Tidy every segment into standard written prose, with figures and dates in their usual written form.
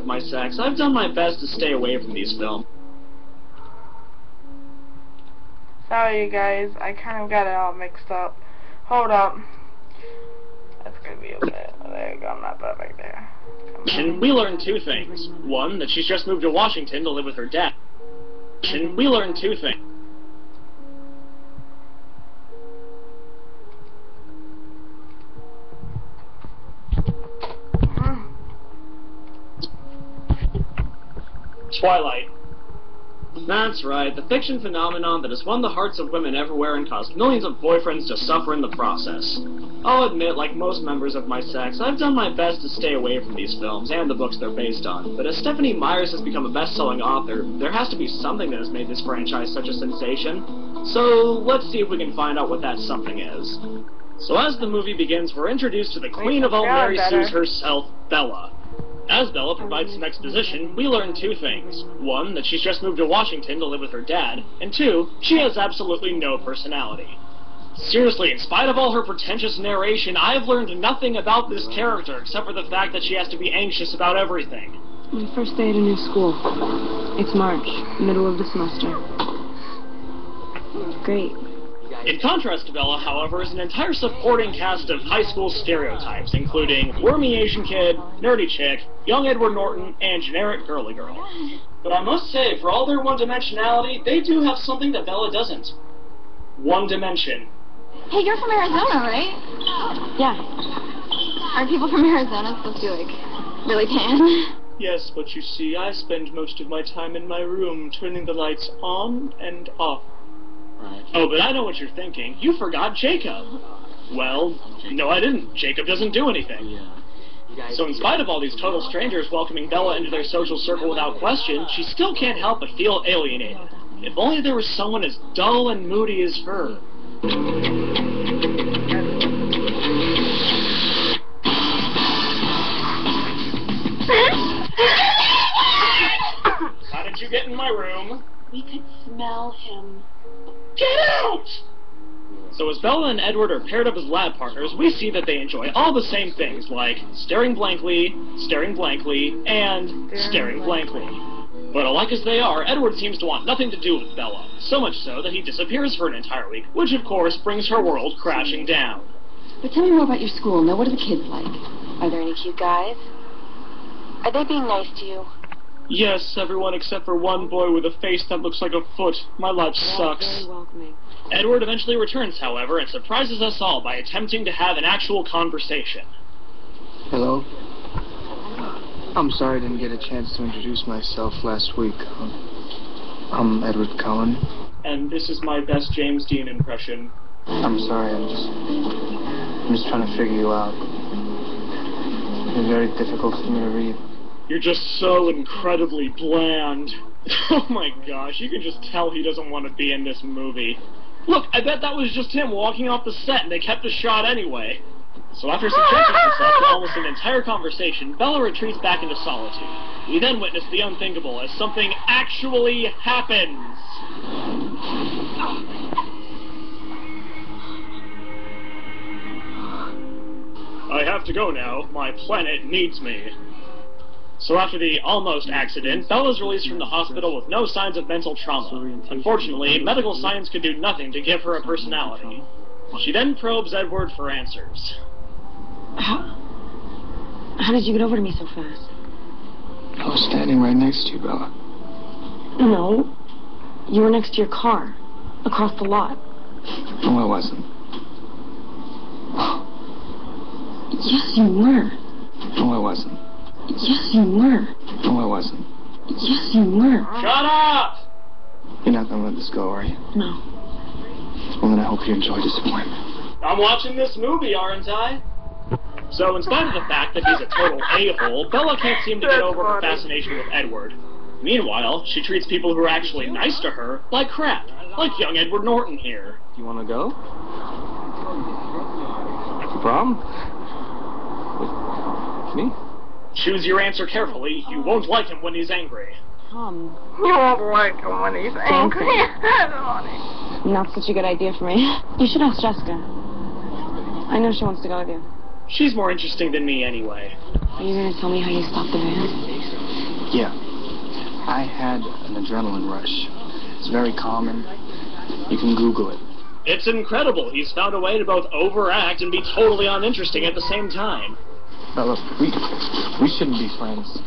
my sex, I've done my best to stay away from these films. Sorry, you guys. I kind of got it all mixed up. Hold up. That's gonna be okay. There you go. I'm not perfect there. And we learned two things. One, that she's just moved to Washington to live with her dad. And we learned two things. Twilight. That's right, the fiction phenomenon that has won the hearts of women everywhere and caused millions of boyfriends to suffer in the process. I'll admit, like most members of my sex, I've done my best to stay away from these films and the books they're based on, but as Stephanie Meyers has become a best-selling author, there has to be something that has made this franchise such a sensation. So, let's see if we can find out what that something is. So as the movie begins, we're introduced to the queen of all Mary Sues herself, Bella. As Bella provides some exposition, we learn two things. One, that she's just moved to Washington to live with her dad, and two, she has absolutely no personality. Seriously, in spite of all her pretentious narration, I've learned nothing about this character except for the fact that she has to be anxious about everything. My first day at a new school. It's March, middle of the semester. Great. In contrast to Bella, however, is an entire supporting cast of high school stereotypes, including wormy Asian kid, nerdy chick, young Edward Norton, and generic girly girl. But I must say, for all their one-dimensionality, they do have something that Bella doesn't. One dimension. Hey, you're from Arizona, right? Yeah. Aren't people from Arizona supposed to be, like, really tan? Yes, but you see, I spend most of my time in my room turning the lights on and off. Right. Oh, but I know what you're thinking. You forgot Jacob. Well, no I didn't. Jacob doesn't do anything. So in spite of all these total strangers welcoming Bella into their social circle without question, she still can't help but feel alienated. If only there was someone as dull and moody as her. How did you get in my room? We could smell him. Get out! So as Bella and Edward are paired up as lab partners, we see that they enjoy all the same things, like staring blankly, and staring blankly. But alike as they are, Edward seems to want nothing to do with Bella, so much so that he disappears for an entire week, which of course brings her world crashing down. But tell me more about your school. Now, what are the kids like? Are there any cute guys? Are they being nice to you? Yes, everyone except for one boy with a face that looks like a foot. My life sucks. Very welcoming. Edward eventually returns, however, and surprises us all by attempting to have an actual conversation. Hello? I'm sorry I didn't get a chance to introduce myself last week. I'm Edward Cullen. And this is my best James Dean impression. I'm sorry, I'm just trying to figure you out. It's very difficult for me to read. You're just so incredibly bland. Oh my gosh, you can just tell he doesn't want to be in this movie. Look, I bet that was just him walking off the set and they kept the shot anyway. So after subjecting herself to almost an entire conversation, Bella retreats back into solitude. We then witness the unthinkable as something actually happens. I have to go now. My planet needs me. So after the almost accident, Bella's released from the hospital with no signs of mental trauma. Unfortunately, medical science could do nothing to give her a personality. She then probes Edward for answers. How did you get over to me so fast? I was standing right next to you, Bella. No. You were next to your car. Across the lot. No, I wasn't. Yes, you were. No, I wasn't. Yes, you were. No, I wasn't. Yes, you were. Shut up! You're not gonna let this go, are you? No. Well, then I hope you enjoy disappointment. I'm watching this movie, aren't I? So, in spite of the fact that he's a total a-hole, Bella can't seem to get over her fascination with Edward. Meanwhile, she treats people who are actually nice to her like crap, like young Edward Norton here. Do you want to go? Prom? With me? Choose your answer carefully. You won't like him when he's angry. Tom. You won't like him when he's angry. Not such a good idea for me. You should ask Jessica. I know she wants to go with you. She's more interesting than me anyway. Are you going to tell me how you stopped the van? Yeah. I had an adrenaline rush. It's very common. You can Google it. It's incredible. He's found a way to both overact and be totally uninteresting at the same time. Bella, we shouldn't be friends.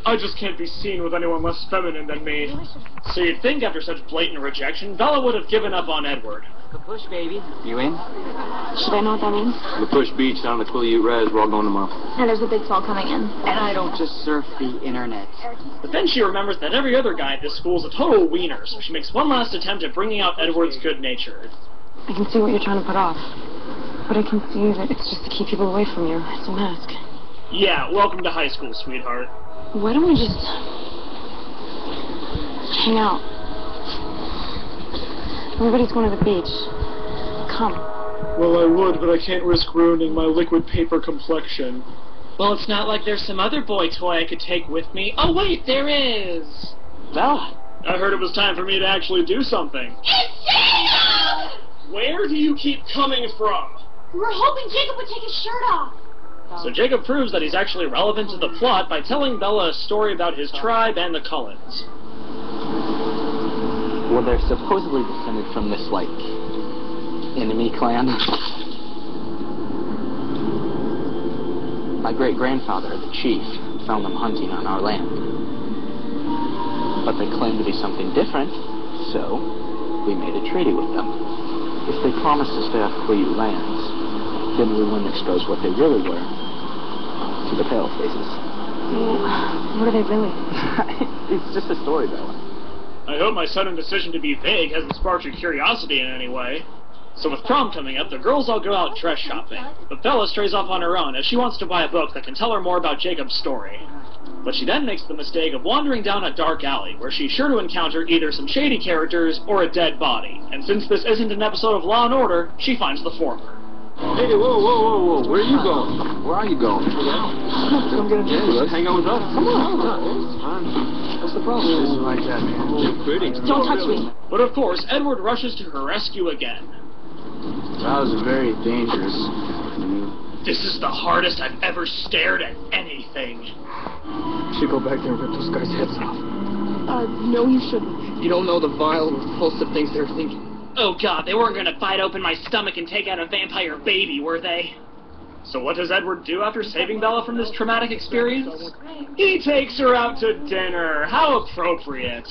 I just can't be seen with anyone less feminine than me. So you'd think after such blatant rejection, Bella would have given up on Edward. The push, baby. You in? Should I know what that means? The Push Beach down at the twilght res. We're all going tomorrow. And there's a big fall coming in. And I don't just surf the internet. But then she remembers that every other guy at this school is a total wiener, so she makes one last attempt at bringing out Edward's good nature. I can see what you're trying to put off. But I can see that it's just to keep people away from you. It's a mask. Yeah, welcome to high school, sweetheart. Why don't we just hang out? Everybody's going to the beach. Come. Well, I would, but I can't risk ruining my liquid paper complexion. Well, it's not like there's some other boy toy I could take with me. Oh, wait, there is! Bella! I heard it was time for me to actually do something. It's Jacob! Where do you keep coming from? We were hoping Jacob would take his shirt off. So Jacob proves that he's actually relevant to the plot by telling Bella a story about his tribe and the Cullens. Well, they're supposedly descended from this, like, enemy clan. My great-grandfather, the chief, found them hunting on our land. But they claimed to be something different, so we made a treaty with them. If they promised to stay off twilght lands, then we wouldn't expose what they really were to the palefaces. What are they really? It's just a story, Bella. I hope my sudden decision to be vague hasn't sparked your curiosity in any way. So with prom coming up, the girls all go out dress shopping. But Bella strays off on her own as she wants to buy a book that can tell her more about Jacob's story. But she then makes the mistake of wandering down a dark alley, where she's sure to encounter either some shady characters or a dead body. And since this isn't an episode of Law & Order, she finds the former. Hey, whoa. Where are you going? Where are you going? Come get a drink with us. Hang out with us. Come on. What's the problem? This is like that, man. You're pretty. Don't touch me. But of course, Edward rushes to her rescue again. That was very dangerous. This is the hardest I've ever stared at anything. You should go back there and rip those guys' heads off. No, you shouldn't. You don't know the vile, repulsive things they're thinking. Oh god, they weren't gonna bite open my stomach and take out a vampire baby, were they? So what does Edward do after saving Bella from this traumatic experience? He takes her out to dinner. How appropriate.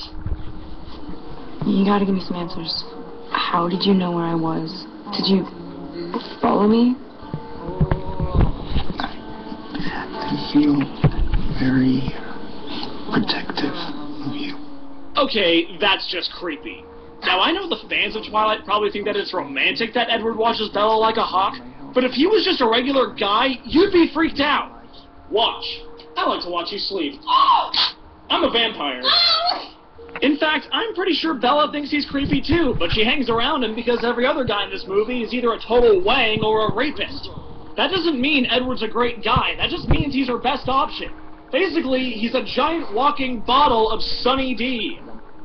You gotta give me some answers. How did you know where I was? Did you follow me? I feel very protective of you. Okay, that's just creepy. Now, I know the fans of Twilight probably think that it's romantic that Edward watches Bella like a hawk, but if he was just a regular guy, you'd be freaked out. Watch. I like to watch you sleep. I'm a vampire. In fact, I'm pretty sure Bella thinks he's creepy too, but she hangs around him because every other guy in this movie is either a total wang or a rapist. That doesn't mean Edward's a great guy, that just means he's her best option. Basically, he's a giant walking bottle of Sunny D.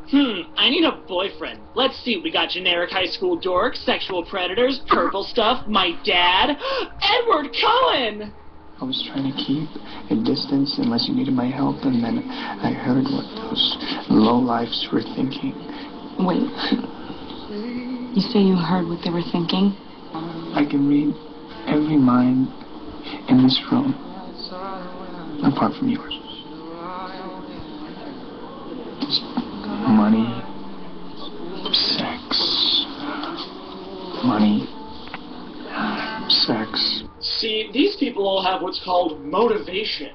I need a boyfriend. Let's see, we got generic high school dorks, sexual predators, purple stuff, my dad, Edward Cullen! I was trying to keep a distance unless you needed my help, and then I heard what those lowlifes were thinking. Wait. You say you heard what they were thinking? I can read every mind in this room, apart from yours. Just money, sex, money, sex. See, these people all have what's called motivation.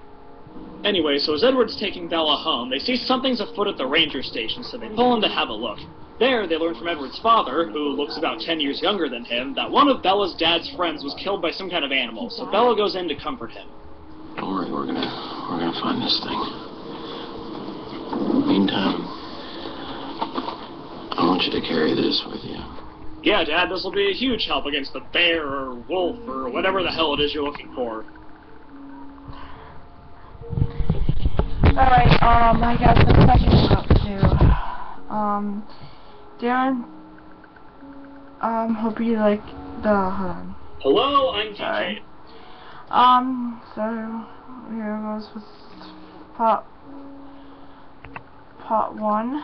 Anyway, so as Edward's taking Bella home, they see something's afoot at the ranger station, so they pull in to have a look. There, they learn from Edward's father, who looks about 10 years younger than him, that one of Bella's dad's friends was killed by some kind of animal, so Bella goes in to comfort him. Don't worry, we're gonna find this thing. Meantime, I want you to carry this with you. Yeah, Dad, this will be a huge help against the bear or wolf or whatever the hell it is you're looking for. Alright, I got some questions up too. Darren, hope you like the, hold on. Hello, I'm Sorry. TJ. So, here goes with pop. part 1.